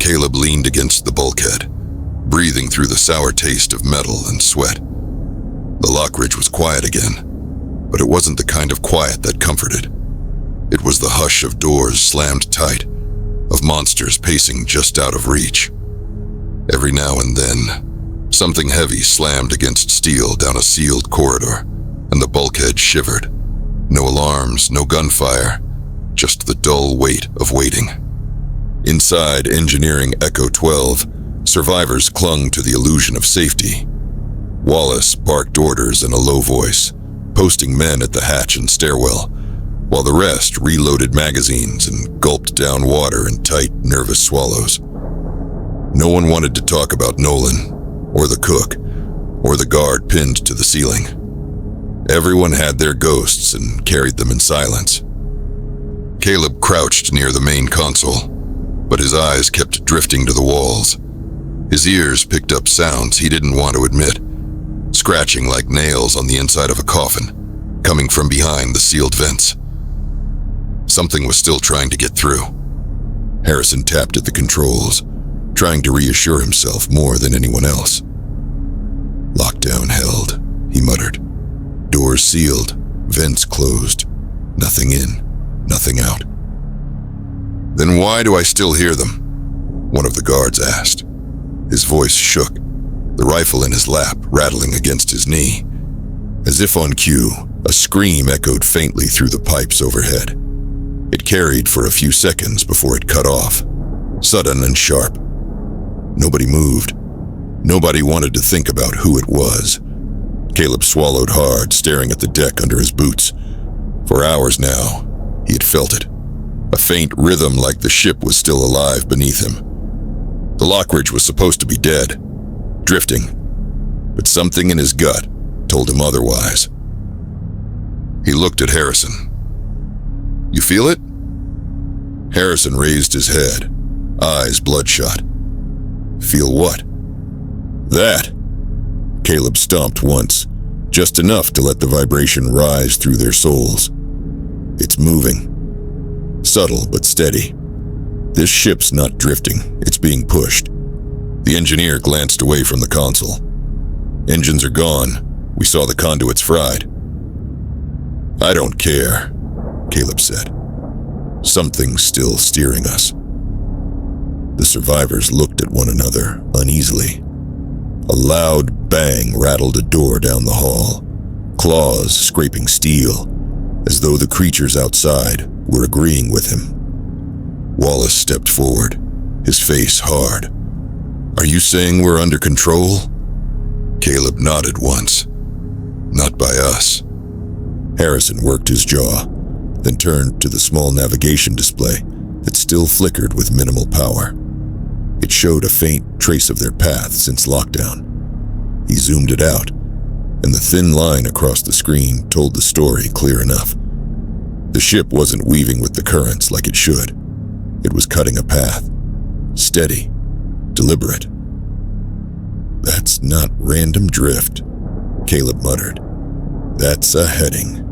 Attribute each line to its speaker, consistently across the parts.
Speaker 1: Caleb leaned against the bulkhead, breathing through the sour taste of metal and sweat. The Lockidge was quiet again, but it wasn't the kind of quiet that comforted. It was the hush of doors slammed tight, of monsters pacing just out of reach. Every now and then, something heavy slammed against steel down a sealed corridor, and the bulkhead shivered. No alarms, no gunfire, just the dull weight of waiting. Inside Engineering Echo 12, survivors clung to the illusion of safety. Wallace barked orders in a low voice, posting men at the hatch and stairwell, while the rest reloaded magazines and gulped down water in tight, nervous swallows. No one wanted to talk about Nolan, or the cook, or the guard pinned to the ceiling. Everyone had their ghosts and carried them in silence. Caleb crouched near the main console, but his eyes kept drifting to the walls. His ears picked up sounds he didn't want to admit, scratching like nails on the inside of a coffin, coming from behind the sealed vents. Something was still trying to get through. Harrison tapped at the controls, trying to reassure himself more than anyone else. Lockdown held, he muttered. Doors sealed, vents closed. Nothing in, nothing out. Then why do I still hear them? One of the guards asked. His voice shook, the rifle in his lap rattling against his knee. As if on cue, a scream echoed faintly through the pipes overhead. It carried for a few seconds before it cut off, sudden and sharp. Nobody moved. Nobody wanted to think about who it was. Caleb swallowed hard, staring at the deck under his boots. For hours now, he had felt it. A faint rhythm like the ship was still alive beneath him. The Lockidge was supposed to be dead, drifting, but something in his gut told him otherwise. He looked at Harrison. You feel it? Harrison raised his head, eyes bloodshot. Feel what? That. Caleb stomped once, just enough to let the vibration rise through their souls. It's moving. Subtle but steady. This ship's not drifting, it's being pushed. The engineer glanced away from the console. Engines are gone. We saw the conduits fried. I don't care, Caleb said. Something's still steering us. The survivors looked at one another uneasily. A loud bang rattled a door down the hall, claws scraping steel, as though the creatures outside were agreeing with him. Wallace stepped forward, his face hard. Are you saying we're under control? Caleb nodded once. Not by us. Harrison worked his jaw, then turned to the small navigation display that still flickered with minimal power. It showed a faint trace of their path since lockdown. He zoomed it out, and the thin line across the screen told the story clear enough. The ship wasn't weaving with the currents like it should. It was cutting a path, steady, deliberate. That's not random drift, Caleb muttered. That's a heading.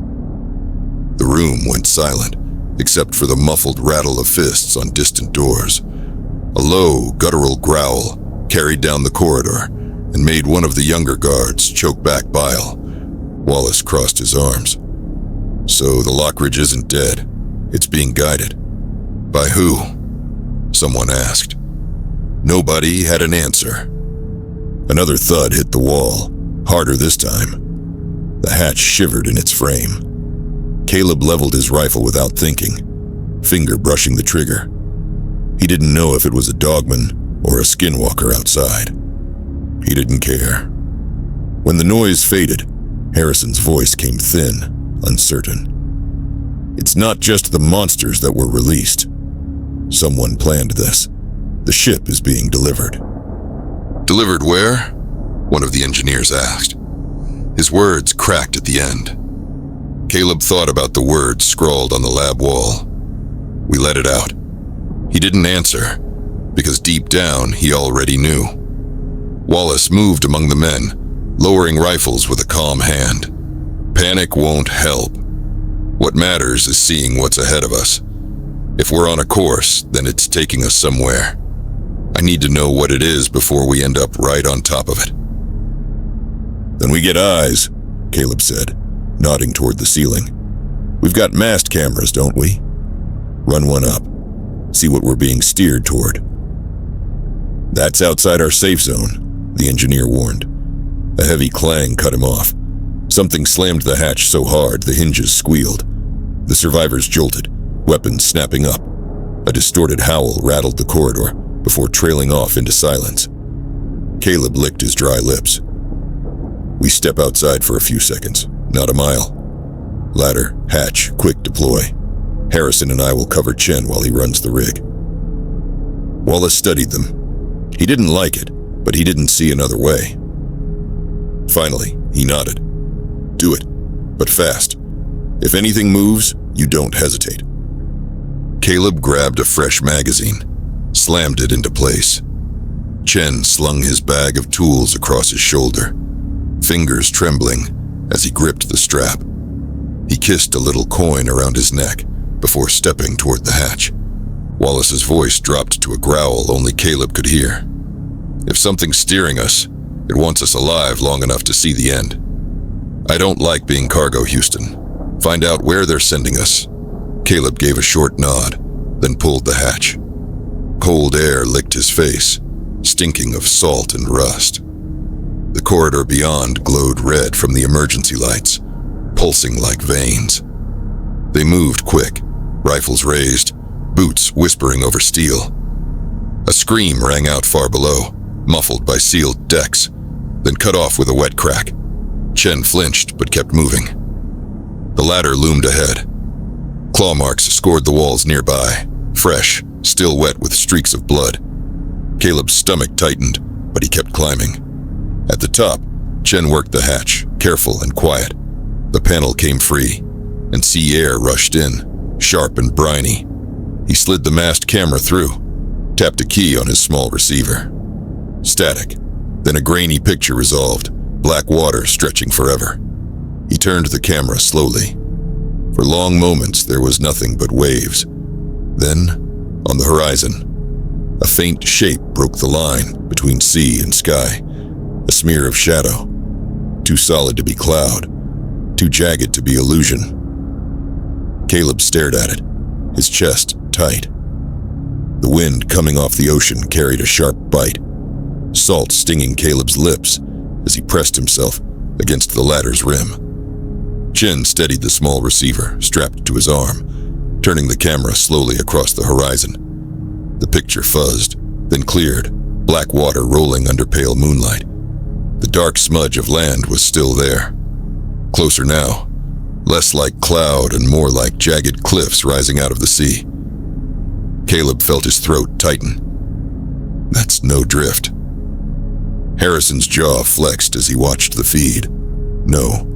Speaker 1: The room went silent, except for the muffled rattle of fists on distant doors. A low, guttural growl carried down the corridor and made one of the younger guards choke back bile. Wallace crossed his arms. So the Lockidge isn't dead. It's being guided. By who? Someone asked. Nobody had an answer. Another thud hit the wall, harder this time. The hatch shivered in its frame. Caleb leveled his rifle without thinking, finger brushing the trigger. He didn't know if it was a dogman or a skinwalker outside. He didn't care. When the noise faded, Harrison's voice came thin, uncertain. It's not just the monsters that were released. Someone planned this. The ship is being delivered. Delivered where? One of the engineers asked. His words cracked at the end. Caleb thought about the words scrawled on the lab wall. We let it out. He didn't answer, because deep down he already knew. Wallace moved among the men, lowering rifles with a calm hand. Panic won't help. What matters is seeing what's ahead of us. If we're on a course, then it's taking us somewhere. I need to know what it is before we end up right on top of it."
Speaker 2: "Then we get eyes," Caleb said, nodding toward the ceiling. "We've got mast cameras, don't we? Run one up. See what we're being steered toward." "That's outside our safe zone," the engineer warned. A heavy clang cut him off. Something slammed the hatch so hard the hinges squealed. The survivors jolted, weapons snapping up. A distorted howl rattled the corridor before trailing off into silence. Caleb licked his dry lips. "We step outside for a few seconds, not a mile. Ladder, hatch, quick deploy. Harrison and I will cover Chen while he runs the rig." Wallace studied them. He didn't like it, but he didn't see another way. Finally, he nodded. "Do it, but fast. If anything moves, you don't hesitate."
Speaker 1: Caleb grabbed a fresh magazine, slammed it into place. Chen slung his bag of tools across his shoulder, fingers trembling as he gripped the strap. He kissed a little coin around his neck before stepping toward the hatch. Wallace's voice dropped to a growl only Caleb could hear. "If something's steering us, it wants us alive long enough to see the end. I don't like being cargo, Houston. Find out where they're sending us." Caleb gave a short nod, then pulled the hatch. Cold air licked his face, stinking of salt and rust. The corridor beyond glowed red from the emergency lights, pulsing like veins. They moved quick, rifles raised, boots whispering over steel. A scream rang out far below, muffled by sealed decks, then cut off with a wet crack. Chen flinched but kept moving. The ladder loomed ahead. Claw marks scored the walls nearby, fresh, still wet with streaks of blood. Caleb's stomach tightened, but he kept climbing. At the top, Chen worked the hatch, careful and quiet. The panel came free, and sea air rushed in, sharp and briny. He slid the mast camera through, tapped a key on his small receiver. Static, then a grainy picture resolved, black water stretching forever. He turned the camera slowly. For long moments there was nothing but waves. Then, on the horizon, a faint shape broke the line between sea and sky, a smear of shadow, too solid to be cloud, too jagged to be illusion. Caleb stared at it, his chest tight. The wind coming off the ocean carried a sharp bite, salt stinging Caleb's lips as he pressed himself against the ladder's rim. Chen steadied the small receiver strapped to his arm, turning the camera slowly across the horizon. The picture fuzzed, then cleared, black water rolling under pale moonlight. The dark smudge of land was still there. Closer now, less like cloud and more like jagged cliffs rising out of the sea. Caleb felt his throat tighten. That's no drift. Harrison's jaw flexed as he watched the feed. No.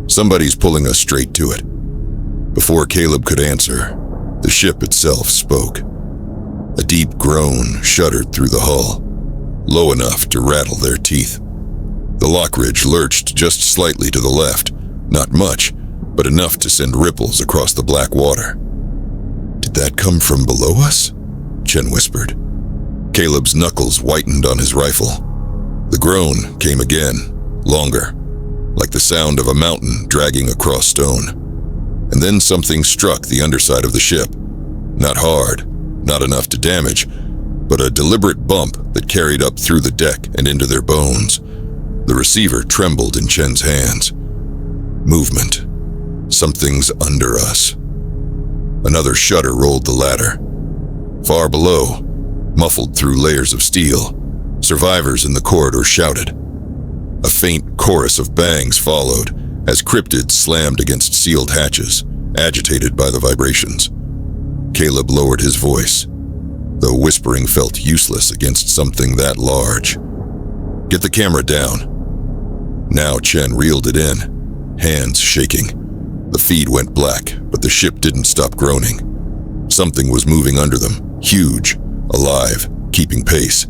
Speaker 1: Somebody's pulling us straight to it. Before Caleb could answer, the ship itself spoke. A deep groan shuddered through the hull, low enough to rattle their teeth. The Lockidge lurched just slightly to the left, not much, but enough to send ripples across the black water. Did that come from below us? Chen whispered. Caleb's knuckles whitened on his rifle. The groan came again, longer, like the sound of a mountain dragging across stone. And then something struck the underside of the ship. Not hard, not enough to damage, but a deliberate bump that carried up through the deck and into their bones. The receiver trembled in Chen's hands. Movement. Something's under us. Another shudder rolled the ladder. Far below, muffled through layers of steel, survivors in the corridor shouted. A faint chorus of bangs followed as cryptids slammed against sealed hatches, agitated by the vibrations. Caleb lowered his voice, though whispering felt useless against something that large. Get the camera down. Now Chen reeled it in, hands shaking. The feed went black, but the ship didn't stop groaning. Something was moving under them, huge, alive, keeping pace.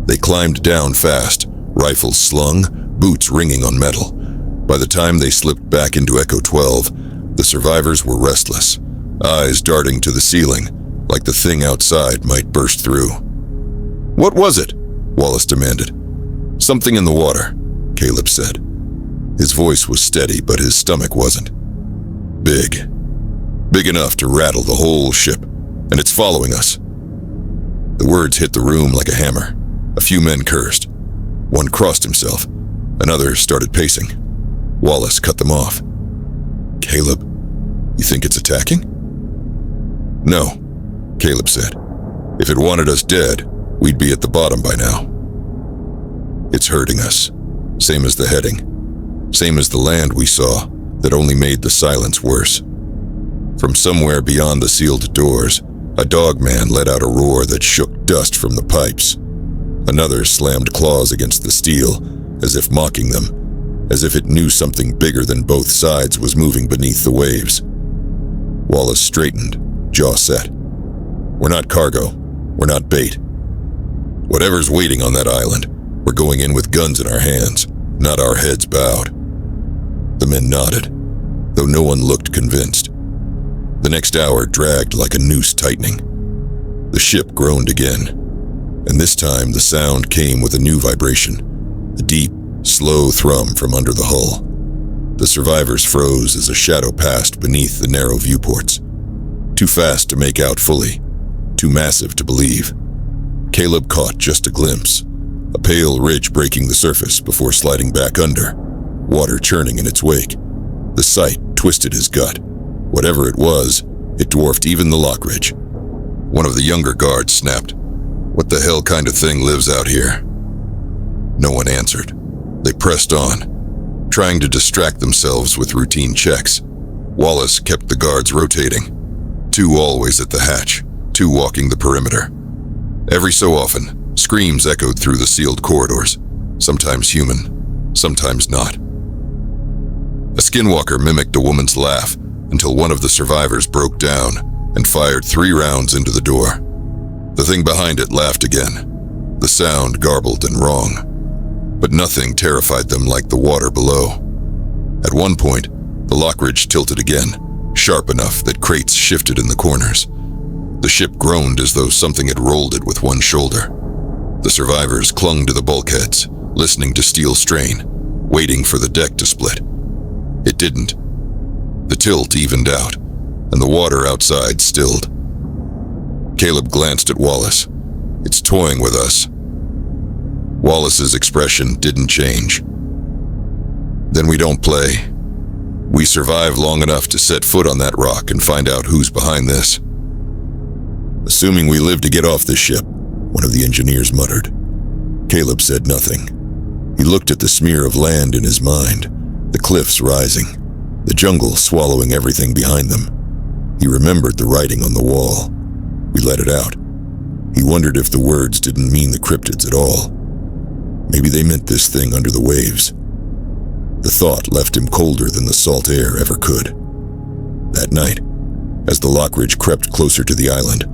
Speaker 1: They climbed down fast, rifles slung, boots ringing on metal. By the time they slipped back into Echo 12, the survivors were restless, eyes darting to the ceiling, like the thing outside might burst through. "What was it?" Wallace demanded. "Something in the water," Caleb said. His voice was steady, but his stomach wasn't. "Big. Big enough to rattle the whole ship, and it's following us." The words hit the room like a hammer. A few men cursed. One crossed himself. Another started pacing. Wallace cut them off. "Caleb, you think it's attacking?" "No," Caleb said. "If it wanted us dead, we'd be at the bottom by now. It's hurting us, same as the heading, same as the land we saw that only made the silence worse." From somewhere beyond the sealed doors, a dogman let out a roar that shook dust from the pipes. Another slammed claws against the steel, as if mocking them, as if it knew something bigger than both sides was moving beneath the waves. Wallace straightened, jaw set. "We're not cargo. We're not bait. Whatever's waiting on that island, we're going in with guns in our hands, not our heads bowed." The men nodded, though no one looked convinced. The next hour dragged like a noose tightening. The ship groaned again, and this time the sound came with a new vibration, a deep, slow thrum from under the hull. The survivors froze as a shadow passed beneath the narrow viewports. Too fast to make out fully, too massive to believe. Caleb caught just a glimpse, a pale ridge breaking the surface before sliding back under, water churning in its wake. The sight twisted his gut. Whatever it was, it dwarfed even the Lockidge. One of the younger guards snapped, "What the hell kind of thing lives out here?" No one answered. They pressed on, trying to distract themselves with routine checks. Wallace kept the guards rotating, 2 always at the hatch, 2 walking the perimeter. Every so often, screams echoed through the sealed corridors, sometimes human, sometimes not. A skinwalker mimicked a woman's laugh until one of the survivors broke down and fired 3 rounds into the door. The thing behind it laughed again, the sound garbled and wrong, but nothing terrified them like the water below. At one point, the Lockidge tilted again, sharp enough that crates shifted in the corners. The ship groaned as though something had rolled it with one shoulder. The survivors clung to the bulkheads, listening to steel strain, waiting for the deck to split. It didn't. The tilt evened out, and the water outside stilled. Caleb glanced at Wallace. "It's toying with us." Wallace's expression didn't change. "Then we don't play. We survive long enough to set foot on that rock and find out who's behind this." "Assuming we live to get off this ship," one of the engineers muttered. Caleb said nothing. He looked at the smear of land in his mind, the cliffs rising, the jungle swallowing everything behind them. He remembered the writing on the wall. We let it out. He wondered if the words didn't mean the cryptids at all. Maybe they meant this thing under the waves. The thought left him colder than the salt air ever could. That night, as the Lockidge crept closer to the island,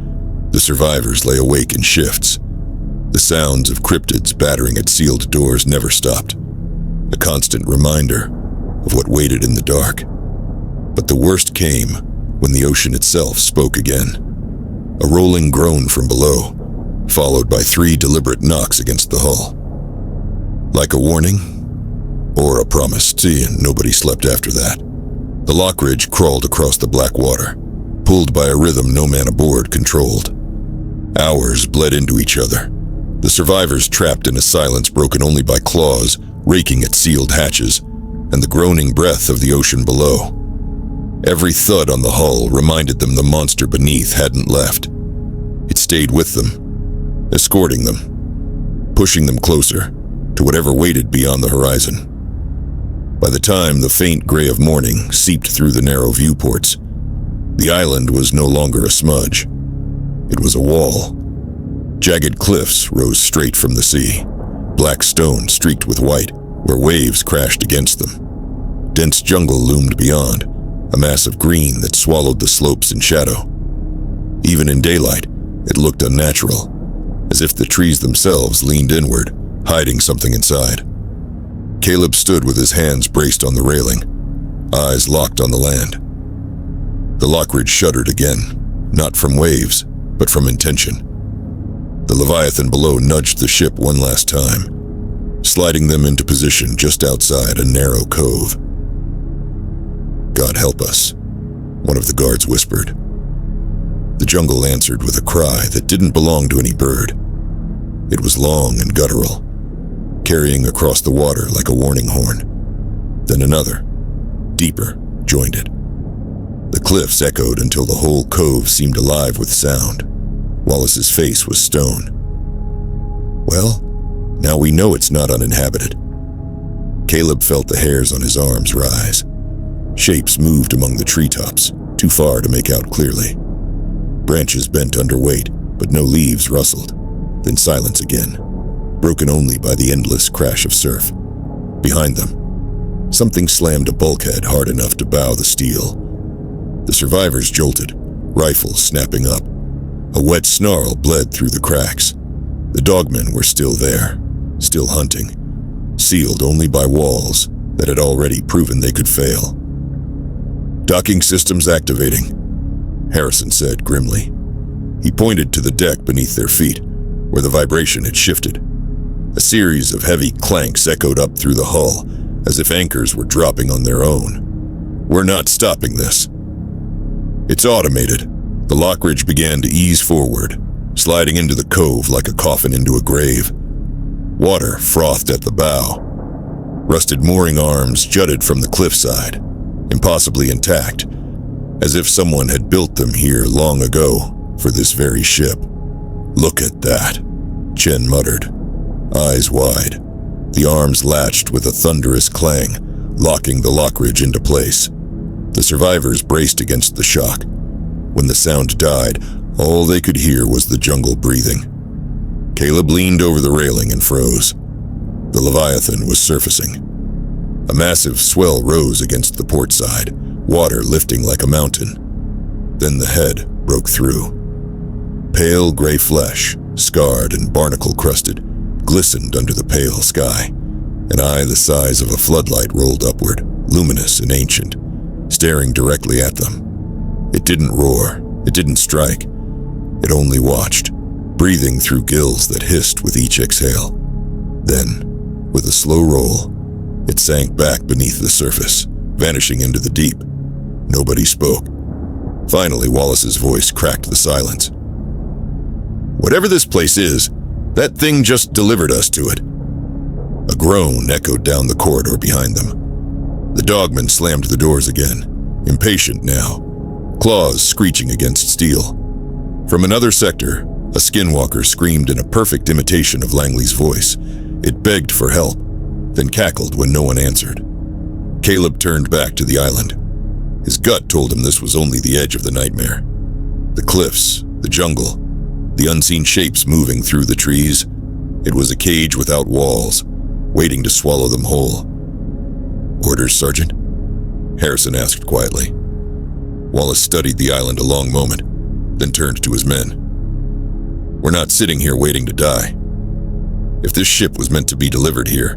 Speaker 1: the survivors lay awake in shifts. The sounds of cryptids battering at sealed doors never stopped, a constant reminder of what waited in the dark. But the worst came when the ocean itself spoke again. A rolling groan from below, followed by 3 deliberate knocks against the hull. Like a warning, or a promise. See, and nobody slept after that. The Lockidge crawled across the black water, pulled by a rhythm no man aboard controlled. Hours bled into each other, the survivors trapped in a silence broken only by claws raking at sealed hatches, and the groaning breath of the ocean below. Every thud on the hull reminded them the monster beneath hadn't left. It stayed with them, escorting them, pushing them closer to whatever waited beyond the horizon. By the time the faint gray of morning seeped through the narrow viewports, the island was no longer a smudge. It was a wall. Jagged cliffs rose straight from the sea, black stone streaked with white where waves crashed against them. Dense jungle loomed beyond, a mass of green that swallowed the slopes in shadow. Even in daylight, it looked unnatural, as if the trees themselves leaned inward, hiding something inside. Caleb stood with his hands braced on the railing, eyes locked on the land. The Lockidge shuddered again, not from waves, but from intention.
Speaker 2: The leviathan below nudged the ship one last time, sliding them into position just outside a narrow cove. "God help us," one of the guards whispered. The jungle answered with a cry that didn't belong to any bird. It was long and guttural, carrying across the water like a warning horn. Then another, deeper, joined it. The cliffs echoed until the whole cove seemed alive with sound. Wallace's face was stone. "Well, now we know it's not uninhabited." Caleb felt the hairs on his arms rise. Shapes moved among the treetops, too far to make out clearly. Branches bent under weight, but no leaves rustled. Then silence again, broken only by the endless crash of surf. Behind them, something slammed a bulkhead hard enough to bow the steel. The survivors jolted, rifles snapping up. A wet snarl bled through the cracks. The dogmen were still there, still hunting, sealed only by walls that had already proven they could fail. "Docking systems activating," Harrison said grimly. He pointed to the deck beneath their feet, where the vibration had shifted. A series of heavy clanks echoed up through the hull, as if anchors were dropping on their own. "We're not stopping this." "It's automated." The Lockidge began to ease forward, sliding into the cove like a coffin into a grave. Water frothed at the bow. Rusted mooring arms jutted from the cliffside, impossibly intact, as if someone had built them here long ago for this very ship. "Look at that," Chen muttered, eyes wide. The arms latched with a thunderous clang, locking the Lockidge into place. The survivors braced against the shock. When the sound died, all they could hear was the jungle breathing. Caleb leaned over the railing and froze. The leviathan was surfacing. A massive swell rose against the port side, water lifting like a mountain. Then the head broke through. Pale gray flesh, scarred and barnacle-crusted, glistened under the pale sky. An eye the size of a floodlight rolled upward, luminous and ancient, staring directly at them. It didn't roar, it didn't strike. It only watched, breathing through gills that hissed with each exhale. Then, with a slow roll, it sank back beneath the surface, vanishing into the deep. Nobody spoke. Finally, Wallace's voice cracked the silence. "Whatever this place is, that thing just delivered us to it." A groan echoed down the corridor behind them. The dogman slammed the doors again, impatient now, claws screeching against steel. From another sector, a skinwalker screamed in a perfect imitation of Langley's voice. It begged for help, then cackled when no one answered. Caleb turned back to the island. His gut told him this was only the edge of the nightmare. The cliffs, the jungle, the unseen shapes moving through the trees. It was a cage without walls, waiting to swallow them whole. "Orders, Sergeant?" Harrison asked quietly. Wallace studied the island a long moment, then turned to his men. "We're not sitting here waiting to die. If this ship was meant to be delivered here,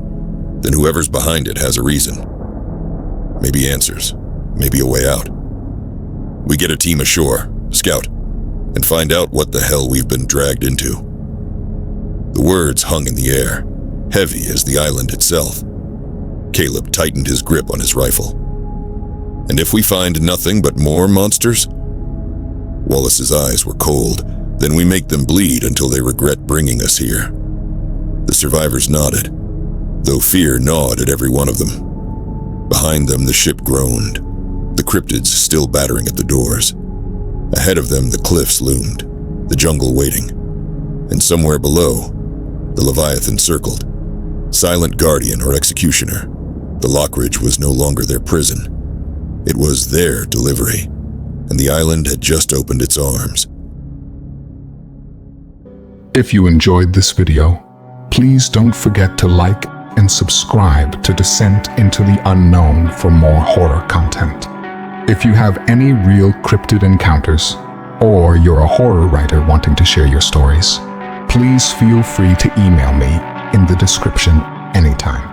Speaker 2: then whoever's behind it has a reason. Maybe answers, maybe a way out. We get a team ashore, scout, and find out what the hell we've been dragged into." The words hung in the air, heavy as the island itself. Caleb tightened his grip on his rifle. "And if we find nothing but more monsters?" Wallace's eyes were cold. "Then we make them bleed until they regret bringing us here." The survivors nodded, though fear gnawed at every one of them. Behind them, the ship groaned, the cryptids still battering at the doors. Ahead of them, the cliffs loomed, the jungle waiting. And somewhere below, the leviathan circled. Silent guardian or executioner, the Lockidge was no longer their prison. It was their delivery, and the island had just opened its arms.
Speaker 3: If you enjoyed this video, please don't forget to like and subscribe to Descent into the Unknown for more horror content. If you have any real cryptid encounters, or you're a horror writer wanting to share your stories, please feel free to email me in the description anytime.